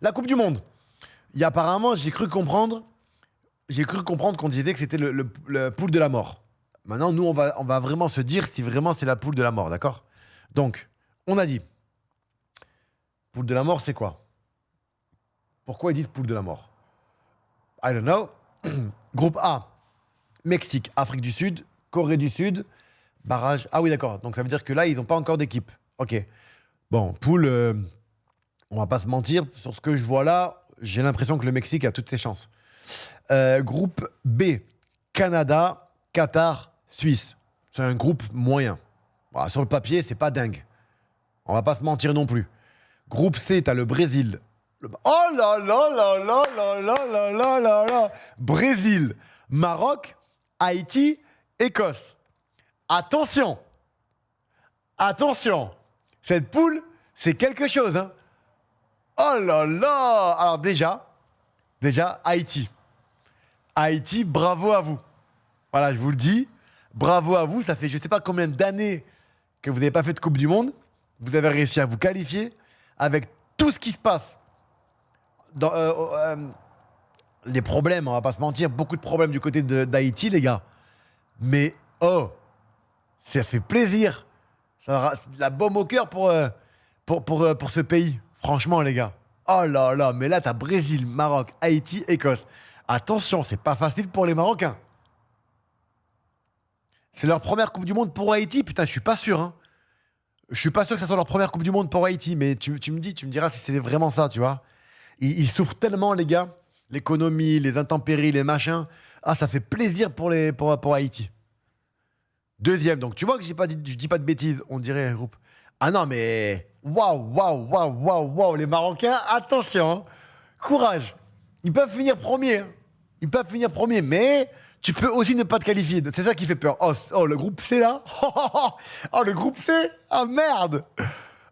La Coupe du Monde. Apparemment, j'ai cru comprendre qu'on disait que c'était le poule de la mort. Maintenant, nous, on va vraiment se dire si vraiment c'est la poule de la mort, d'accord? Donc, on a dit, poule de la mort, c'est quoi? Pourquoi ils disent poule de la mort? I don't know. Groupe A, Mexique, Afrique du Sud, Corée du Sud, barrage. Ah oui, d'accord. Donc ça veut dire que là, ils n'ont pas encore d'équipe. Ok. Bon, poule, on va pas se mentir, sur ce que je vois là, j'ai l'impression que le Mexique a toutes ses chances. Groupe B, Canada, Qatar, Suisse. C'est un groupe moyen. Voilà, sur le papier, c'est pas dingue. On va pas se mentir non plus. Groupe C, t'as le Brésil. Oh là là là là là là là là là là. Brésil, Maroc, Haïti, Écosse. Attention. Attention. Cette poule, c'est quelque chose, hein. Oh là là. Alors déjà, Haïti. Haïti, bravo à vous. Voilà, je vous le dis. Bravo à vous. Ça fait je sais pas combien d'années que vous n'avez pas fait de Coupe du Monde. Vous avez réussi à vous qualifier avec tout ce qui se passe. Dans, les problèmes, on va pas se mentir, beaucoup de problèmes du côté d'Haïti, les gars. Mais oh, ça fait plaisir. C'est de la baume au cœur pour ce pays. Franchement, les gars. Oh là là, mais là, t'as Brésil, Maroc, Haïti, Écosse. Attention, c'est pas facile pour les Marocains. C'est leur première Coupe du Monde pour Haïti. Putain, je suis pas sûr, hein. Je suis pas sûr que ça soit leur première Coupe du Monde pour Haïti, mais tu me diras si c'est vraiment ça, tu vois. Ils souffrent tellement, les gars. L'économie, les intempéries, les machins. Ah, ça fait plaisir pour Haïti. Deuxième, donc tu vois que je dis pas de bêtises, on dirait, groupe. Ah non, mais waouh, waouh, waouh, waouh, waouh, les Marocains, attention, hein. Courage. Ils peuvent finir premier. Ils peuvent finir premier, mais tu peux aussi ne pas te qualifier. C'est ça qui fait peur. Oh, le groupe C là. Oh, le groupe C. Ah merde.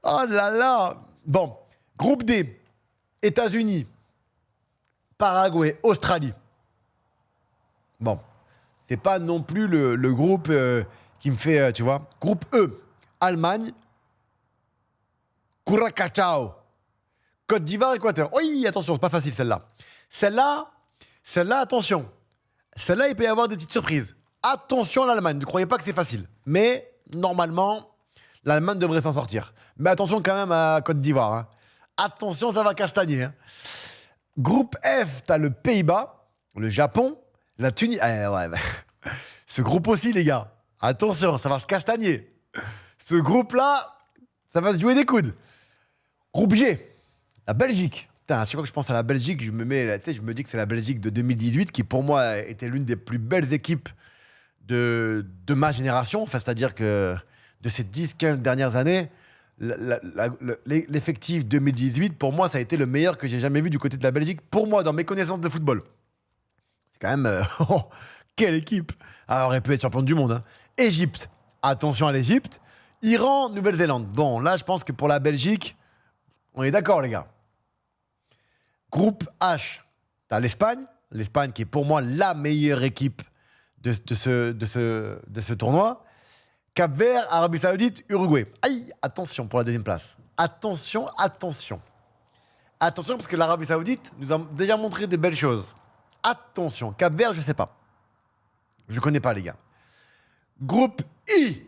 Oh là là. Bon, groupe D. États-Unis, Paraguay, Australie. Bon, c'est pas non plus le groupe qui me fait, tu vois. Groupe E, Allemagne, Curaçao, Côte d'Ivoire, Équateur. Oui, attention, c'est pas facile celle-là. Celle-là, attention. Celle-là, il peut y avoir des petites surprises. Attention à l'Allemagne, ne croyez pas que c'est facile. Mais normalement, l'Allemagne devrait s'en sortir. Mais attention quand même à Côte d'Ivoire, hein. Attention, ça va castagner, hein. Groupe F, t'as le Pays-Bas, le Japon, la Tunisie. Ouais. Ce groupe aussi, les gars. Attention, ça va se castagner. Ce groupe-là, ça va se jouer des coudes. Groupe G, la Belgique. Putain, à chaque fois que je pense à la Belgique, je me dis que c'est la Belgique de 2018 qui, pour moi, était l'une des plus belles équipes de ma génération. Enfin, c'est-à-dire que de ces 10-15 dernières années, l'effectif 2018, pour moi, ça a été le meilleur que j'ai jamais vu du côté de la Belgique. Pour moi, dans mes connaissances de football. C'est quand même... oh, quelle équipe! Alors, elle aurait pu être championne du monde, hein. Égypte. Attention à l'Égypte. Iran, Nouvelle-Zélande. Bon, là, je pense que pour la Belgique, on est d'accord, les gars. Groupe H. T'as l'Espagne. L'Espagne qui est pour moi la meilleure équipe de ce tournoi. Cap-Vert, Arabie Saoudite, Uruguay. Aïe, attention pour la deuxième place. Attention. Attention, parce que l'Arabie Saoudite nous a déjà montré de belles choses. Attention. Cap-Vert, je sais pas. Je connais pas, les gars. Groupe I.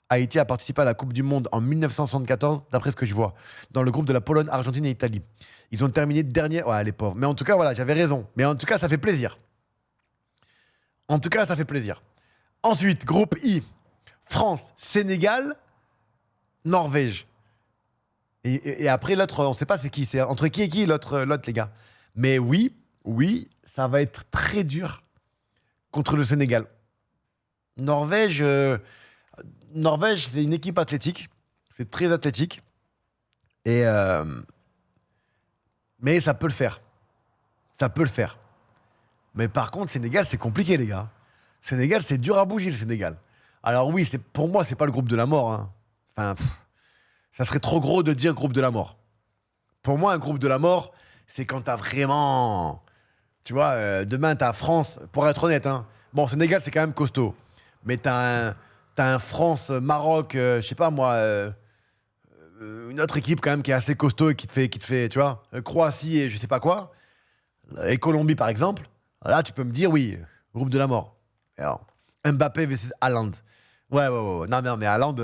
Haïti a participé à la Coupe du Monde en 1974, d'après ce que je vois, dans le groupe de la Pologne, Argentine et Italie. Ils ont terminé dernier. Ouais, les pauvres. Mais en tout cas, voilà, j'avais raison. Mais en tout cas, ça fait plaisir. Ensuite, groupe I. France, Sénégal, Norvège. Et après, l'autre, on ne sait pas c'est qui. C'est entre qui et qui, l'autre, les gars. Mais oui, ça va être très dur contre le Sénégal. Norvège, c'est une équipe athlétique. C'est très athlétique. Mais ça peut le faire. Mais par contre, Sénégal, c'est compliqué, les gars. Sénégal, c'est dur à bouger, le Sénégal. Alors oui, pour moi, c'est pas le groupe de la mort, hein. Enfin, ça serait trop gros de dire groupe de la mort. Pour moi, un groupe de la mort, c'est quand t'as vraiment... Tu vois, demain, t'as France, pour être honnête, hein. Bon, Sénégal, c'est quand même costaud. Mais t'as un France-Maroc, je sais pas moi, une autre équipe quand même qui est assez costaud et qui te fait, tu vois, Croatie et je sais pas quoi, et Colombie par exemple, là tu peux me dire oui, groupe de la mort. Et alors, Mbappé versus Haaland. Ouais. Non, non, mais Haaland,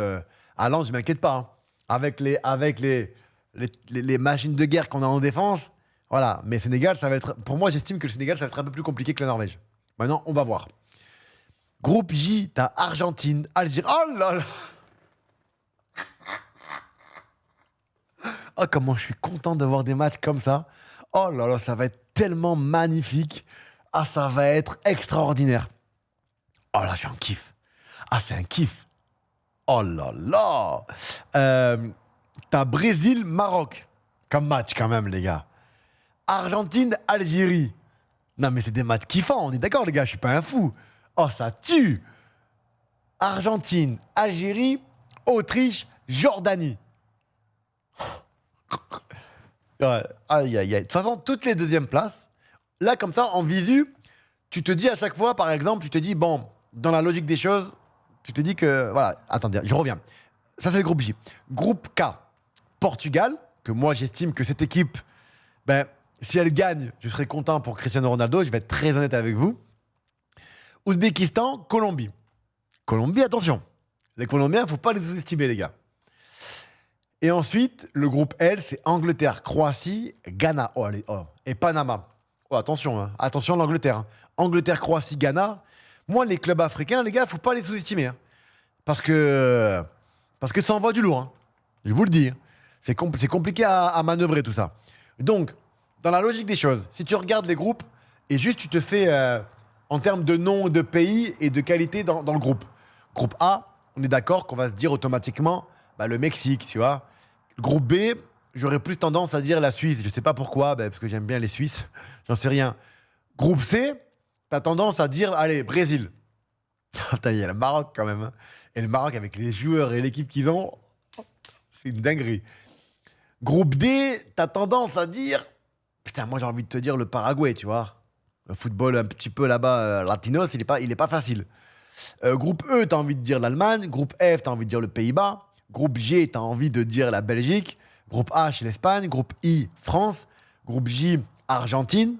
Haaland, je m'inquiète pas, hein. Avec les machines de guerre qu'on a en défense, voilà. Mais Sénégal, ça va être. Pour moi, j'estime que le Sénégal, ça va être un peu plus compliqué que la Norvège. Maintenant, on va voir. Groupe J, t'as Argentine, Algérie. Oh là là! Oh, comment je suis content de voir des matchs comme ça. Oh là là, ça va être tellement magnifique. Ah, ça va être extraordinaire. Oh là, je suis en kiff. Ah, c'est un kiff. Oh là là. Euh, T'as Brésil-Maroc comme match quand même, les gars. Argentine-Algérie. Non, mais c'est des matchs kiffants, on est d'accord, les gars, je suis pas un fou. Oh, ça tue. Argentine, Algérie, Autriche, Jordanie. Ouais, aïe, aïe, aïe. De toute façon, toutes les deuxièmes places, là, comme ça, en visu, tu te dis à chaque fois, par exemple, tu te dis, bon, dans la logique des choses, tu te dis que, voilà, attendez, je reviens. Ça, c'est le groupe J. Groupe K, Portugal, que moi, j'estime que cette équipe, ben, si elle gagne, je serai content pour Cristiano Ronaldo, je vais être très honnête avec vous. Ouzbékistan, Colombie. Colombie, attention. Les Colombiens, il ne faut pas les sous-estimer, les gars. Et ensuite, le groupe L, c'est Angleterre, Croatie, Ghana. Oh, allez, oh. Et Panama. Oh, attention, hein. Attention l'Angleterre, hein. Angleterre, Croatie, Ghana. Moi, les clubs africains, les gars, il ne faut pas les sous-estimer, hein. Parce que ça envoie du lourd, hein. Je vous le dis, hein. C'est compliqué à manœuvrer tout ça. Donc, dans la logique des choses, si tu regardes les groupes et juste tu te fais en termes de nom, de pays et de qualité dans le groupe. Groupe A, on est d'accord qu'on va se dire automatiquement bah, le Mexique, tu vois. Groupe B, j'aurais plus tendance à dire la Suisse. Je sais pas pourquoi, bah, parce que j'aime bien les Suisses. J'en sais rien. Groupe C, t'as tendance à dire, allez, Brésil. Putain, il y a le Maroc quand même, hein. Et le Maroc, avec les joueurs et l'équipe qu'ils ont, c'est une dinguerie. Groupe D, t'as tendance à dire, putain, moi j'ai envie de te dire le Paraguay, tu vois. Le football un petit peu là-bas, latinos, il est pas facile. Groupe E, t'as envie de dire l'Allemagne. Groupe F, t'as envie de dire le Pays-Bas. Groupe G, t'as envie de dire la Belgique. Groupe H, l'Espagne. Groupe I, France. Groupe J, Argentine.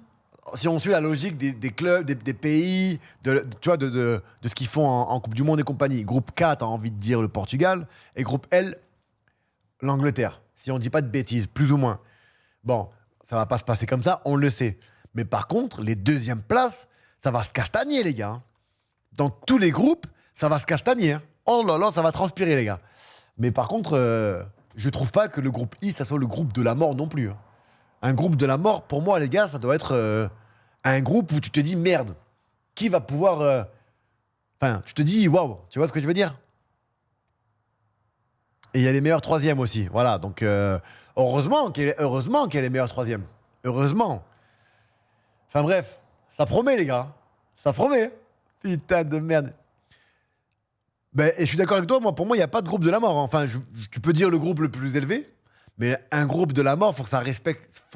Si on suit la logique des clubs, des pays, tu vois, de ce qu'ils font en Coupe du Monde et compagnie. Groupe K, t'as envie de dire le Portugal. Et groupe L, l'Angleterre. Si on dit pas de bêtises, plus ou moins. Bon, ça va pas se passer comme ça, on le sait. Mais par contre, les deuxièmes places, ça va se castagner, les gars, hein. Dans tous les groupes, ça va se castagner, hein. Oh là là, ça va transpirer, les gars. Mais par contre, je trouve pas que le groupe I, ça soit le groupe de la mort non plus, hein. Un groupe de la mort, pour moi, les gars, ça doit être un groupe où tu te dis merde, qui va pouvoir. Enfin, tu te dis waouh, tu vois ce que je veux dire? Et il y a les meilleurs troisièmes aussi. Voilà, donc heureusement qu'il y a les meilleurs troisièmes. Heureusement. Enfin bref, ça promet, les gars. Ça promet. Putain de merde. Ben, et je suis d'accord avec toi, moi, pour moi, il n'y a pas de groupe de la mort, hein. Enfin, tu peux dire le groupe le plus élevé, mais un groupe de la mort, faut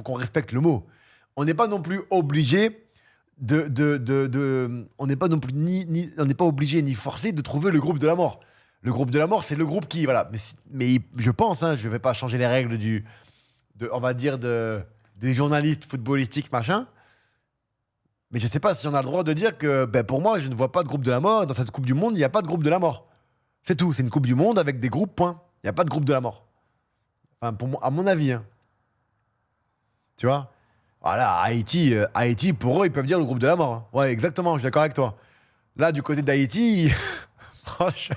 qu'on respecte le mot. On n'est pas non plus obligé on n'est pas non plus on n'est pas obligé ni forcé de trouver le groupe de la mort. Le groupe de la mort, c'est le groupe qui, voilà. Mais je pense, hein, je vais pas changer les règles on va dire des journalistes footballistiques, machin. Mais je sais pas si on a le droit de dire que, ben, pour moi, je ne vois pas de groupe de la mort. Dans cette Coupe du Monde, il n'y a pas de groupe de la mort. C'est tout. C'est une Coupe du Monde avec des groupes, point. Il n'y a pas de groupe de la mort. Enfin, pour moi, à mon avis, hein. Tu vois? Voilà, Haïti, pour eux, ils peuvent dire le groupe de la mort, hein. Ouais, exactement, je suis d'accord avec toi. Là, du côté d'Haïti, franchement,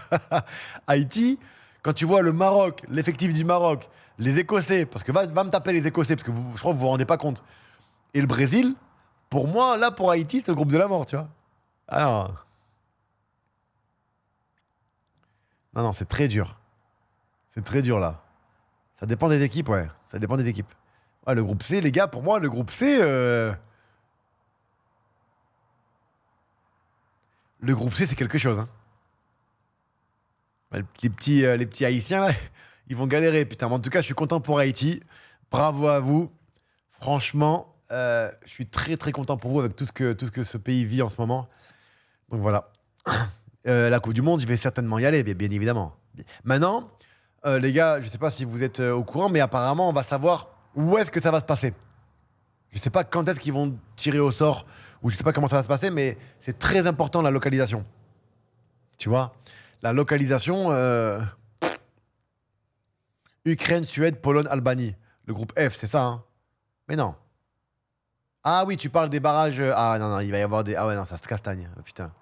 Haïti, quand tu vois le Maroc, l'effectif du Maroc, les Écossais, parce que va me taper les Écossais, parce que je crois que vous vous rendez pas compte. Et le Brésil, pour moi, là, pour Haïti, c'est le groupe de la mort, tu vois. Alors, non, non, c'est très dur. C'est très dur, là. Ça dépend des équipes, ouais. Ça dépend des équipes. Ouais, le groupe C, les gars, pour moi, le groupe C, c'est quelque chose, hein. Ouais, les petits Haïtiens, là, ils vont galérer, putain. Mais en tout cas, je suis content pour Haïti. Bravo à vous. Franchement, je suis très, très content pour vous avec tout ce que ce pays vit en ce moment. Donc voilà. La Coupe du Monde, je vais certainement y aller, bien évidemment. Maintenant, Les gars, je sais pas si vous êtes au courant, mais apparemment, on va savoir où est-ce que ça va se passer. Je sais pas quand est-ce qu'ils vont tirer au sort, ou je sais pas comment ça va se passer, mais c'est très important la localisation. Tu vois? La localisation, Ukraine, Suède, Pologne, Albanie. Le groupe F, c'est ça, hein? Mais non. Ah oui, tu parles des barrages. Ah non, non, il va y avoir des. Ah ouais, non, ça se castagne. Putain.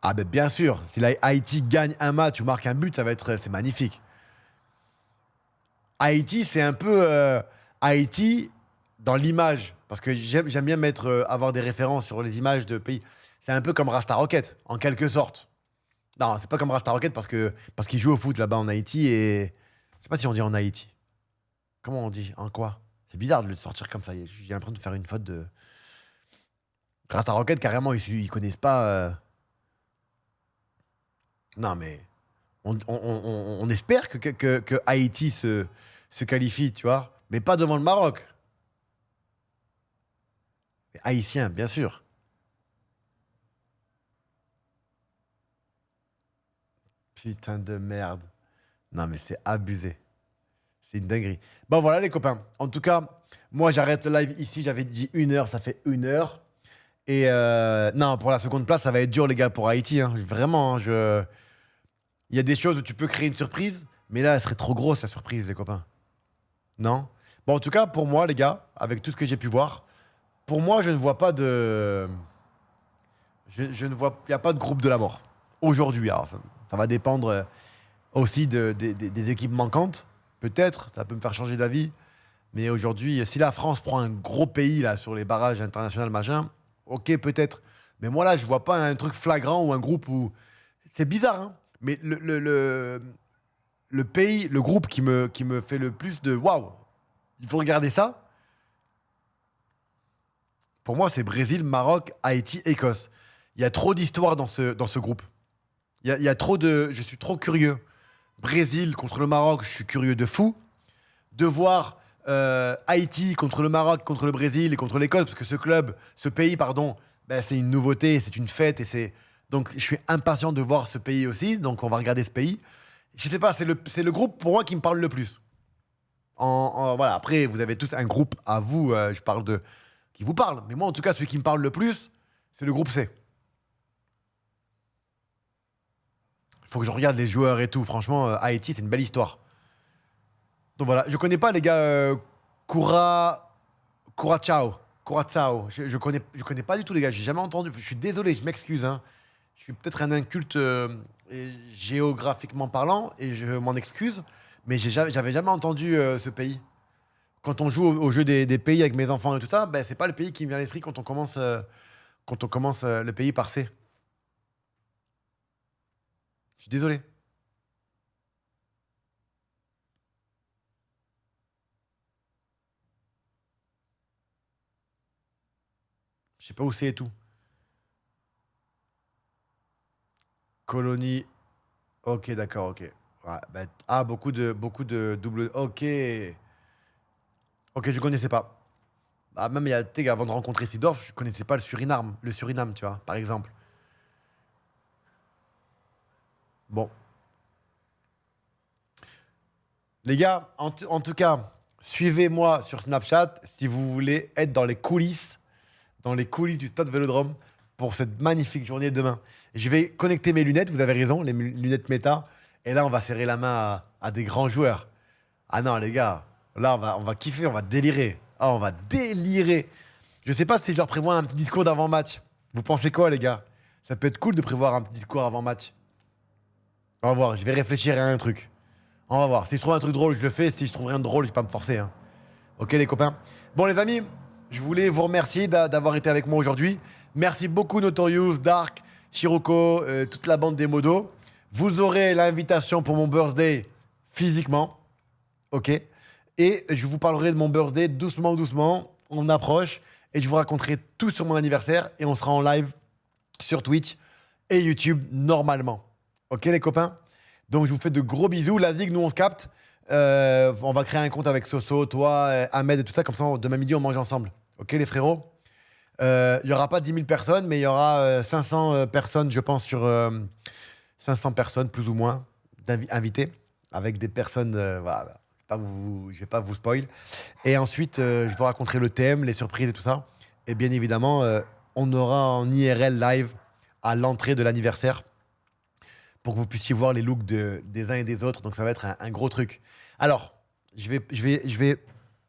Ah ben bien sûr, si la Haïti gagne un match ou marque un but, ça va être. C'est magnifique. Haïti, c'est un peu. Haïti, dans l'image. Parce que j'aime bien mettre, avoir des références sur les images de pays. C'est un peu comme Rasta Rocket, en quelque sorte. Non, c'est pas comme Rasta Rocket parce qu'ils jouent au foot là-bas en Haïti et. Je sais pas si on dit en Haïti. Comment on dit? En quoi? C'est bizarre de le sortir comme ça. J'ai l'impression de faire une faute de. Rasta Rocket, carrément, ils connaissent pas. Non, mais on espère que Haïti se qualifie, tu vois. Mais pas devant le Maroc. Mais haïtien, bien sûr. Putain de merde. Non, mais c'est abusé. C'est une dinguerie. Bon, voilà, les copains. En tout cas, moi, j'arrête le live ici. J'avais dit 1 heure, ça fait 1 heure. Et non, pour la seconde place, ça va être dur, les gars, pour Haïti, hein. Vraiment, hein, il y a des choses où tu peux créer une surprise, mais là, elle serait trop grosse, la surprise, les copains. Non? Bon, en tout cas, pour moi, les gars, avec tout ce que j'ai pu voir, pour moi, je ne vois pas de. Je ne vois. Il n'y a pas de groupe de la mort. Aujourd'hui. Alors, ça va dépendre aussi des équipes manquantes. Peut-être, ça peut me faire changer d'avis. Mais aujourd'hui, si la France prend un gros pays là, sur les barrages internationaux, machin, ok, peut-être. Mais moi, là, je vois pas un truc flagrant ou un groupe où. C'est bizarre, hein? Mais le pays, le groupe qui me fait le plus de waouh, il faut regarder ça. Pour moi, c'est Brésil, Maroc, Haïti, Écosse. Il y a trop d'histoires dans ce groupe. Il y a trop de. Je suis trop curieux. Brésil contre le Maroc, je suis curieux de fou. De voir Haïti contre le Maroc, contre le Brésil et contre l'Écosse, parce que ce pays, pardon, ben, c'est une nouveauté, c'est une fête et c'est. Donc, je suis impatient de voir ce pays aussi. Donc, on va regarder ce pays. Je sais pas, c'est le groupe pour moi qui me parle le plus. Voilà. Après, vous avez tous un groupe à vous, je parle de, qui vous parle. Mais moi, en tout cas, celui qui me parle le plus, c'est le groupe C. Il faut que je regarde les joueurs et tout. Franchement, Haïti, c'est une belle histoire. Donc voilà, je connais pas les gars Koura, Kourachao. Kourachao. Je connais pas du tout les gars. J'ai jamais entendu. Je suis désolé, je m'excuse, hein. Je suis peut-être un inculte géographiquement parlant et je m'en excuse. Mais j'avais jamais entendu ce pays. Quand on joue au jeu des pays avec mes enfants et tout ça, ben, c'est pas le pays qui me vient à l'esprit quand on commence le pays par C. Je suis désolé. Je sais pas où c'est et tout. Colonie. Ok, d'accord, ok. Ouais, bah, beaucoup de double. Ok. Ok, je connaissais pas. Ah, même, tu sais, avant de rencontrer Sidorf, je connaissais pas le Suriname, tu vois, par exemple. Bon. Les gars, en tout cas, suivez-moi sur Snapchat si vous voulez être dans les coulisses du stade Vélodrome pour cette magnifique journée de demain. Je vais connecter mes lunettes, vous avez raison, les lunettes méta. Et là, on va serrer la main à des grands joueurs. Ah non, les gars, là, on va kiffer, on va délirer. Ah, on va délirer. Je sais pas si je leur prévois un petit discours d'avant-match. Vous pensez quoi, les gars? Ça peut être cool de prévoir un petit discours avant-match. On va voir, je vais réfléchir à un truc. On va voir. Si je trouve un truc drôle, je le fais. Si je trouve rien de drôle, je vais pas me forcer, hein. Ok, les copains? Bon, les amis, je voulais vous remercier d'avoir été avec moi aujourd'hui. Merci beaucoup, Notorious, Dark, Chiroko, toute la bande des modos. Vous aurez l'invitation pour mon birthday physiquement. Ok. Et je vous parlerai de mon birthday doucement, doucement. On approche. Et je vous raconterai tout sur mon anniversaire. Et on sera en live sur Twitch et YouTube normalement. Ok, les copains? Donc, je vous fais de gros bisous. La zig, nous, on se capte. On va créer un compte avec Soso, toi, Ahmed et tout ça. Comme ça, demain midi, on mange ensemble. Ok, les frérots? Il n'y aura pas 10 000 personnes, mais il y aura 500 personnes, je pense, sur 500 personnes, plus ou moins. invités avec des personnes. Voilà, je vais pas vous spoil. Et ensuite, je vous raconterai le thème, les surprises et tout ça. Et bien évidemment, on aura en IRL live à l'entrée de l'anniversaire pour que vous puissiez voir les looks des uns et des autres. Donc ça va être un gros truc. Alors, je vais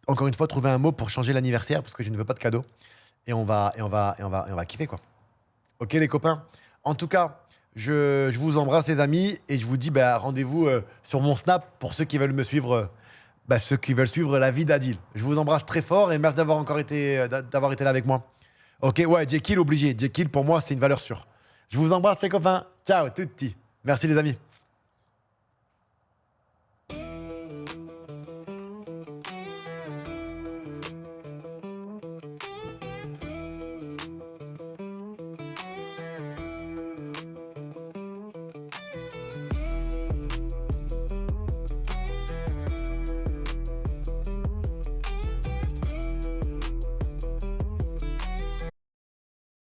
encore une fois trouver un mot pour changer l'anniversaire parce que je ne veux pas de cadeau. Et on va kiffer quoi. Ok les copains. En tout cas, je vous embrasse les amis et je vous dis bah, rendez-vous sur mon Snap pour ceux qui veulent me suivre, ceux qui veulent suivre la vie d'Adil. Je vous embrasse très fort et merci d'avoir été là avec moi. Ok, ouais, Jekyll obligé. Jekyll pour moi c'est une valeur sûre. Je vous embrasse les copains. Ciao tutti. Merci les amis.